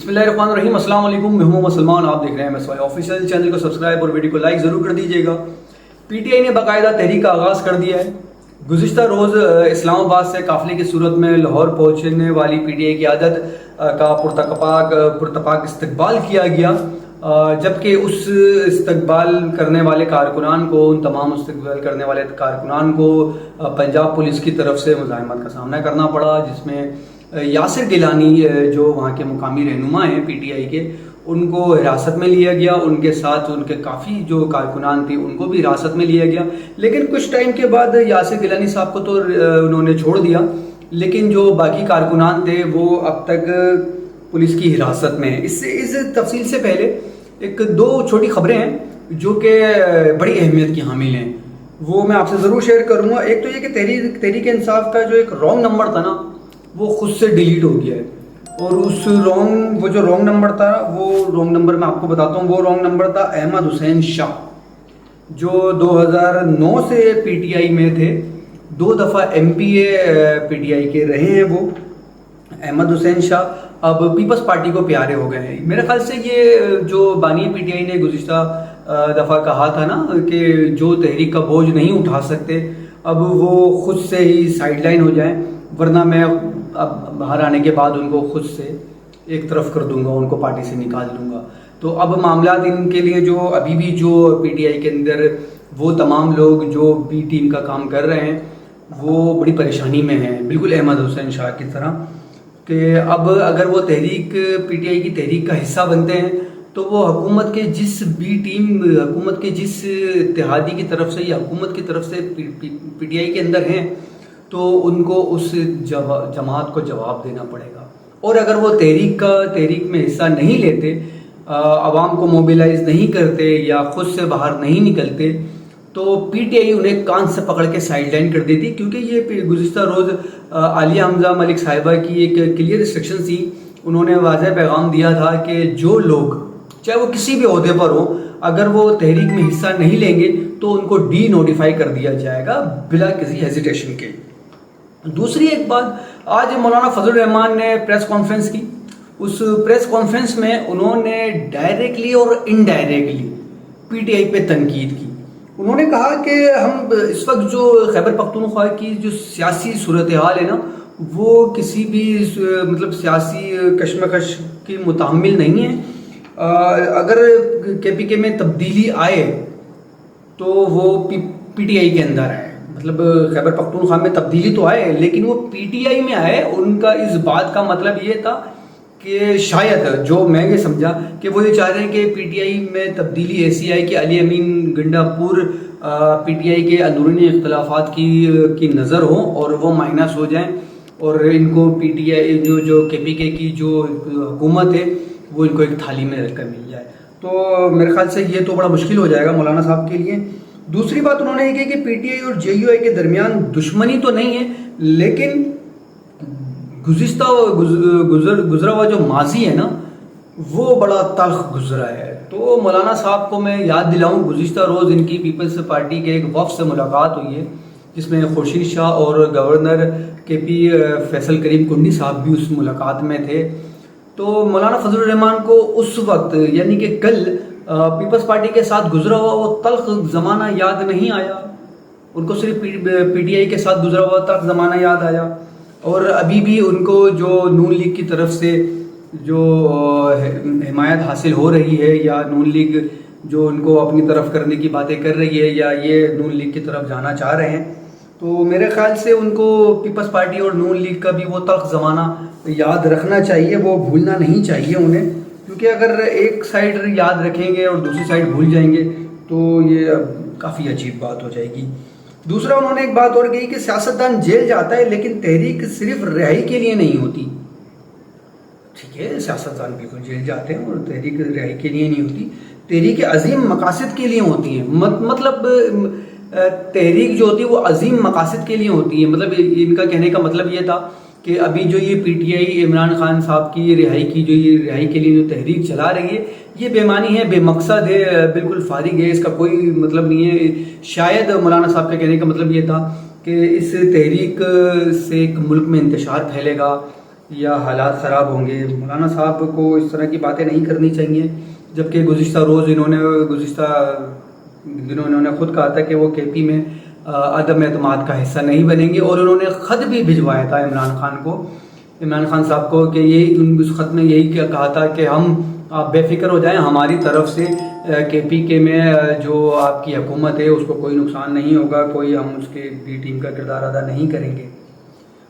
बिस्मिल्लाहिर्रहमानिर्रहीम। अस्सलाम वालेकुम, मैं हूं सलमान। आप देख रहे हैं MSY ऑफिशियल। चैनल को सब्सक्राइब और वीडियो को लाइक ज़रूर कर दीजिएगा। PTI ने बाकायदा तहरीक का आगाज़ कर दिया है। गुज़िश्ता रोज़ इस्लामाबाद से काफ़िले की सूरत में लाहौर पहुंचने वाली PTI की आदत का पुरतपाक इस्तकबाल किया गया, जबकि उस इस्तकबाल करने वाले कारकुनान को उन तमाम इस्तकबाल करने वाले कारकुनान को पंजाब पुलिस की तरफ से मुज़ाहमत का सामना करना पड़ा, जिसमें यासिर गिलानी जो वहाँ के मुकामी रहनुमा हैं PTI के, उनको हिरासत में लिया गया। उनके साथ उनके काफ़ी जो कारकुनान थे उनको भी हिरासत में लिया गया। लेकिन कुछ टाइम के बाद यासिर गिलानी साहब को तो उन्होंने छोड़ दिया, लेकिन जो बाकी कारकुनान थे वो अब तक पुलिस की हिरासत में है। इस तफसील से पहले दो छोटी खबरें हैं जो कि बड़ी अहमियत की हामिल हैं, वो मैं आपसे ज़रूर शेयर करूँगा। एक तो ये कि तहरीक इंसाफ का जो एक रॉन्ग नंबर था ना, वो खुद से डिलीट हो गया है। और वो जो रॉन्ग नंबर था, वो रॉन्ग नंबर मैं आपको बताता हूँ। वो रॉन्ग नंबर था अहमद हुसैन शाह, जो 2009 से PTI में थे। 2 दफ़ा MPA PTI के रहे हैं वो। अहमद हुसैन शाह अब पीपल्स पार्टी को प्यारे हो गए हैं। मेरे ख्याल से ये जो बानी PTI ने गुज़िश्ता दफ़ा कहा था ना कि जो तहरीक का बोझ नहीं उठा सकते, अब वो खुद से ही साइडलाइन हो जाएं, वरना मैं अब बाहर आने के बाद उनको खुद से एक तरफ कर दूंगा, उनको पार्टी से निकाल दूंगा। तो अब मामला इनके लिए जो अभी भी जो PTI के अंदर वो तमाम लोग जो B टीम का काम कर रहे हैं, वो बड़ी परेशानी में हैं, बिल्कुल अहमद हुसैन शाह की तरह। कि अब अगर वो PTI की तहरीक का हिस्सा बनते हैं तो वो हुकूमत के जिस B टीम, हुकूमत के जिस इत्तेहादी की तरफ से या हुकूमत की तरफ से PTI के अंदर हैं, तो उनको उस जमात को जवाब देना पड़ेगा। और अगर वो तहरीक में हिस्सा नहीं लेते, आवाम को मोबिलाइज नहीं करते या खुद से बाहर नहीं निकलते, तो PTI उन्हें कान से पकड़ के साइडलाइन कर देती। क्योंकि ये गुज़िश्ता रोज़ आलिया हमजा मलिक साहिबा की एक क्लियर इंस्ट्रक्शन थी। उन्होंने वाज़ेह पैगाम दिया था कि जो लोग चाहे वो किसी भी ओहदे पर हो, अगर वो तहरीक में हिस्सा नहीं लेंगे तो उनको डी नोटिफाई कर दिया जाएगा बिला किसी हेजिटेशन के। दूसरी एक बात, आज मौलाना फजल रहमान ने प्रेस कॉन्फ्रेंस की। उस प्रेस कॉन्फ्रेंस में उन्होंने डायरेक्टली और इनडायरेक्टली PTI पे तनकीद की। उन्होंने कहा कि हम इस वक्त जो खैबर पख्तूनख्वा की जो सियासी सूरत हाल है ना, वो किसी भी मतलब सियासी कशमकश की मुतामिल नहीं है। अगर KPK में तब्दीली आए तो वो PTI के अंदर आए, मतलब खैबर पख्तूनख्वा में तब्दीली तो आए लेकिन वो PTI में आए। उनका इस बात का मतलब ये था कि शायद, जो मैं ये समझा, कि वो ये चाह रहे हैं कि PTI में तब्दीली ऐसी आए कि अली अमीन गंडापुर PTI के अंदरूनी इख्तलाफात की नज़र हो और वो माइनस हो जाएं, और इनको PTI जो KPK की जो हुकूमत है वो इनको एक थाली में रखकर मिल जाए। तो मेरे ख्याल से ये तो बड़ा मुश्किल हो जाएगा मौलाना साहब के लिए। दूसरी बात उन्होंने ये की कि PTI और JUI के दरमियान दुश्मनी तो नहीं है, लेकिन गुजरा हुआ जो माजी है ना, वो बड़ा तल्ख गुजरा है। तो मौलाना साहब को मैं याद दिलाऊं, गुज़िश्ता रोज़ इनकी पीपल्स पार्टी के एक वफ़द से मुलाकात हुई है, जिसमें खुर्शीद शाह और गवर्नर KP फैसल करीम कुंडी साहब भी उस मुलाकात में थे। तो मौलाना फजल रहमान को उस वक्त, यानी कि कल, पीपल्स पार्टी के साथ गुजरा हुआ वो तल्ख ज़माना याद नहीं आया। उनको सिर्फ PTI के साथ गुजरा हुआ तल्ख ज़माना याद आया। और अभी भी उनको जो नून लीग की तरफ से जो हिमायत हासिल हो रही है, या नून लीग जो उनको अपनी तरफ करने की बातें कर रही है, या ये नून लीग की तरफ जाना चाह रहे हैं, तो मेरे ख्याल से उनको पीपल्स पार्टी और नून लीग का भी वो तल्ख ज़माना याद रखना चाहिए, वो भूलना नहीं चाहिए उन्हें। क्योंकि अगर एक साइड याद रखेंगे और दूसरी साइड भूल जाएंगे तो ये काफ़ी अजीब बात हो जाएगी। दूसरा, उन्होंने एक बात और कही कि सियासतदान जेल जाता है लेकिन तहरीक सिर्फ रिहाई के लिए नहीं होती। ठीक है, सियासतदान बिल्कुल जेल जाते हैं और तहरीक रिहाई के लिए नहीं होती, तहरीक अजीम मकासद के लिए होती है। मतलब तहरीक जो होती है वो अजीम मकासद के लिए होती है। मतलब इनका कहने का मतलब ये था कि अभी जो ये PTI इमरान खान साहब की रिहाई के लिए जो तहरीक चला रही है, ये बेमानी है, बेमकसद है, बिल्कुल फारिग है, इसका कोई मतलब नहीं है। शायद मौलाना साहब का कहने का मतलब ये था कि इस तहरीक से एक मुल्क में इंतशार फैलेगा, یا حالات خراب ہوں گے. مولانا صاحب کو اس طرح کی باتیں نہیں کرنی چاہیے، جبکہ گزشتہ دنوں انہوں نے خود کہا تھا کہ وہ کے پی میں عدم اعتماد کا حصہ نہیں بنیں گے، اور انہوں نے خط بھی بھجوایا تھا عمران خان صاحب کو کہ اس خط میں یہی کہا تھا کہ آپ بے فکر ہو جائیں، ہماری طرف سے کے پی کے میں جو آپ کی حکومت ہے اس کو کوئی نقصان نہیں ہوگا، ہم اس کے بی ٹیم کا کردار ادا نہیں کریں گے.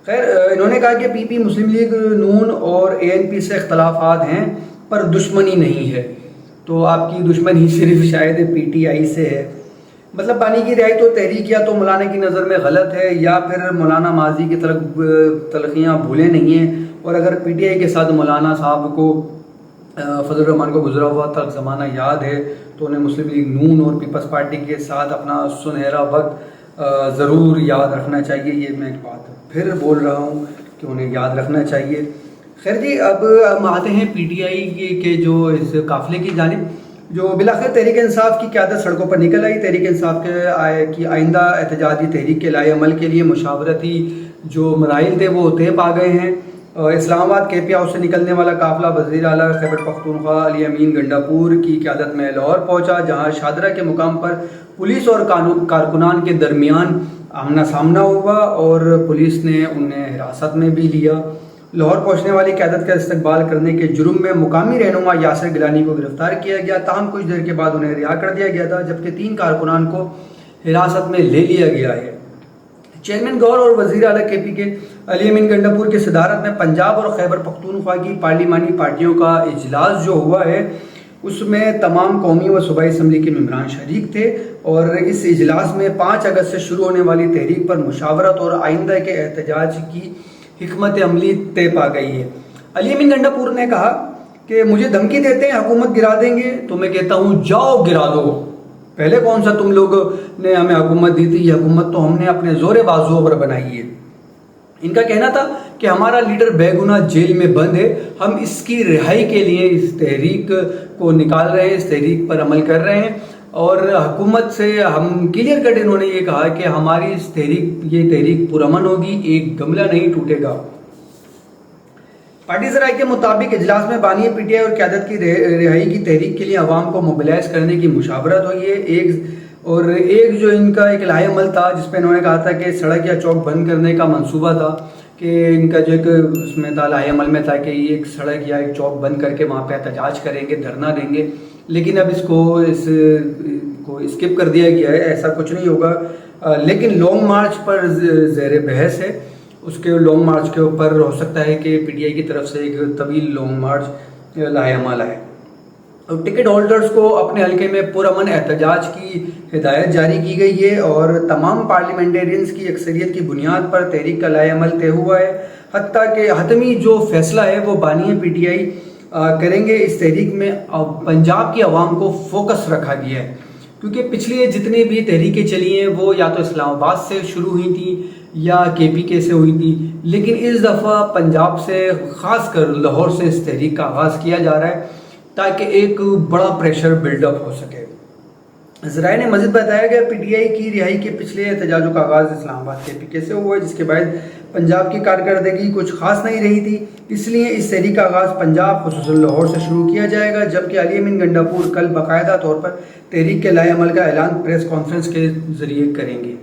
خیر، انہوں نے کہا کہ پی پی مسلم لیگ نون اور اے این پی سے اختلافات ہیں پر دشمنی نہیں ہے. تو آپ کی دشمنی صرف شاید پی ٹی آئی سے ہے. مطلب بانی کی رہائی تو تحریک یا تو مولانا کی نظر میں غلط ہے، یا پھر مولانا ماضی کی تلخیاں بھولے نہیں ہیں، اور اگر پی ٹی آئی کے ساتھ مولانا صاحب کو فضل الرحمان کو گزرا ہوا تلخ زمانہ یاد ہے تو انہیں مسلم لیگ نون اور پیپلز پارٹی کے ساتھ اپنا سنہرا وقت ضرور یاد رکھنا چاہیے. یہ میں ایک بات پھر بول رہا ہوں کہ انہیں یاد رکھنا چاہیے. خیر جی، اب ہم آتے ہیں پی ٹی آئی کے جو اس قافلے کی جانب، جو بلاخر تحریک انصاف کی قیادت سڑکوں پر نکل آئی. تحریک انصاف کی آئندہ احتجاجی تحریک کے لائے عمل کے لیے مشاورتی جو مراحل تھے وہ طے پا گئے ہیں. اسلام آباد کے پی ہاؤس سے نکلنے والا قافلہ وزیر اعلیٰ خیبر پختونخوا علی امین گنڈاپور کی قیادت میں لاہور پہنچا، جہاں شادرہ کے مقام پر پولیس اور کارکنان کے درمیان آمنا سامنا ہوا اور پولیس نے انہیں حراست میں بھی لیا. لاہور پہنچنے والی قیادت کا استقبال کرنے کے جرم میں مقامی رہنما یاسر گیلانی کو گرفتار کیا گیا، تاہم کچھ دیر کے بعد انہیں رہا کر دیا گیا تھا، جبکہ 3 کارکنان کو حراست میں لے لیا گیا ہے. چیئرمین گور اور وزیر اعلیٰ کے پی کے علی امین گنڈاپور کی صدارت میں پنجاب اور خیبر پختونخوا کی پارلیمانی پارٹیوں کا اجلاس جو ہوا ہے اس میں تمام قومی و صوبائی اسمبلی کے ممبران شریک تھے، اور اس اجلاس میں 5 اگست سے شروع ہونے والی تحریک پر مشاورت اور آئندہ کے احتجاج کی حکمت عملی طے پا گئی ہے. علی امین گنڈاپور نے کہا کہ مجھے دھمکی دیتے ہیں حکومت گرا دیں گے، تو میں کہتا ہوں جاؤ گرا دو. پہلے کون سا تم لوگ نے ہمیں حکومت دی تھی؟ یہ حکومت تو ہم نے اپنے زور بازو پر بنائی ہے. ان کا کہنا تھا کہ ہمارا لیڈر بے گناہ جیل میں بند ہے، ہم اس کی رہائی کے لیے اس تحریک کو نکال رہے ہیں، اس تحریک پر عمل کر رہے ہیں، اور حکومت سے ہم کلیئر کٹ انہوں نے یہ کہا کہ ہماری یہ تحریک پرامن ہوگی، ایک گملہ نہیں ٹوٹے گا. پارٹی ذرائع کے مطابق اجلاس میں بانی پی ٹی آئی اور قیادت کی رہائی کی تحریک کے لیے عوام کو موبلائز کرنے کی مشاورت ہوئی ہے. ایک جو ان کا ایک لائحہ عمل تھا جس پہ انہوں نے کہا تھا کہ سڑک یا چوک بند کرنے کا منصوبہ تھا، کہ ان کا جو ایک اس میں تھا لائحہ عمل میں تھا کہ یہ ایک سڑک یا ایک چوک بند کر کے وہاں پہ احتجاج کریں گے، دھرنا دیں گے، لیکن اب اس کو اسکپ کر دیا گیا ہے، ایسا کچھ نہیں ہوگا. لیکن لانگ مارچ پر زیر بحث ہے، اس کے لانگ مارچ کے اوپر ہو سکتا ہے کہ پی ٹی آئی کی طرف سے ایک طویل لانگ مارچ لائحہ عمل ہے. ٹکٹ ہولڈرز کو اپنے حلقے میں پرامن احتجاج کی ہدایت جاری کی گئی ہے، اور تمام پارلیمنٹیرینز کی اکثریت کی بنیاد پر تحریک کا لائحہ عمل طے ہوا ہے. حتیٰ کہ حتمی جو فیصلہ ہے وہ بانی پی ٹی آئی کریں گے. اس تحریک میں پنجاب کی عوام کو فوکس رکھا گیا ہے، کیونکہ پچھلی جتنی بھی تحریکیں چلی ہیں وہ یا تو اسلام آباد سے شروع ہوئی تھیں یا کے پی کے سے ہوئی تھی، لیکن اس دفعہ پنجاب سے، خاص کر لاہور سے اس تحریک کا آغاز کیا جا رہا ہے تاکہ ایک بڑا پریشر بلڈ اپ ہو سکے. ذرائع نے مزید بتایا کہ پی ٹی آئی کی رہائی کے پچھلے احتجاجوں کا آغاز اسلام آباد کے پی کے سے ہوا ہے، جس کے بعد پنجاب کی کارکردگی کچھ خاص نہیں رہی تھی، اس لیے اس تحریک کا آغاز پنجاب خصوصاً لاہور سے شروع کیا جائے گا. جبکہ علی امین گنڈاپور کل باقاعدہ طور پر تحریک کے لائحہ عمل کا اعلان پریس کانفرنس کے ذریعے کریں گے.